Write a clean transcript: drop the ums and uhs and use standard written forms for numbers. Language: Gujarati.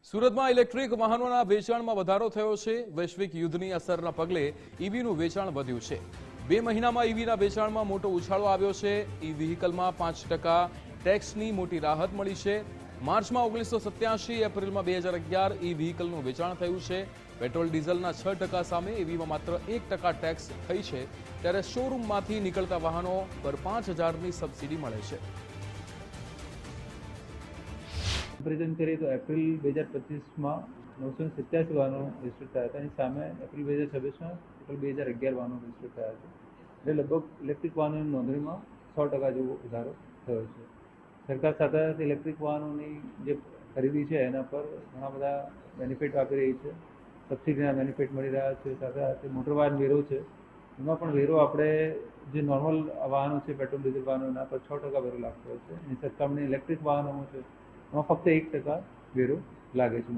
સુરતમાં ઇલેક્ટ્રિક વાહનોના વેચાણમાં વધારો થયો છે। વૈશ્વિક યુદ્ધની અસરના પગલે ઈવીનું વેચાણ વધ્યું છે। 2 મહિનામાં ઈવીના વેચાણમાં મોટો ઉછાળો આવ્યો છે। ઈ વ્હીકલમાં 5% ટેક્સની મોટી રાહત મળી છે। માર્ચમાં 1987, એપ્રિલમાં 2011 ઈ વ્હીકલનું વેચાણ થયું છે। પેટ્રોલ ડીઝલના 6% સામે ઈવીમાં માત્ર 1% ટેક્સ થઈ છે, ત્યારે શોરૂમમાંથી નીકળતા વાહનો પર 5000ની સબસિડી મળે છે। કમ્પેરિઝન કરીએ તો એપ્રિલ 2025માં 987 વાહનો રજીસ્ટર થયા હતા, એની સામે એપ્રિલ 2026માં ટોટલ 2011 વાહનો રજીસ્ટર થયા છે। એટલે લગભગ ઇલેક્ટ્રિક વાહનોની નોંધણીમાં 100% જેવો વધારો થયો છે। સરકાર સાથે ઇલેક્ટ્રિક વાહનોની જે ખરીદી છે એના પર ઘણા બધા બેનિફિટ આપી રહી છે। સબસિડીના બેનિફિટ મળી રહ્યા છે। સાથે સાથે મોટર વાહન વેરો છે, એમાં પણ વેરો આપણે જે નોર્મલ વાહનો છે, પેટ્રોલ ડીઝલ વાહનો, એના પર 6% વેરો લાગતો હોય છે। એની સરખામણી ઇલેક્ટ્રિક વાહનોમાં છે, એમાં ફક્ત 1% વેરો લાગે છે।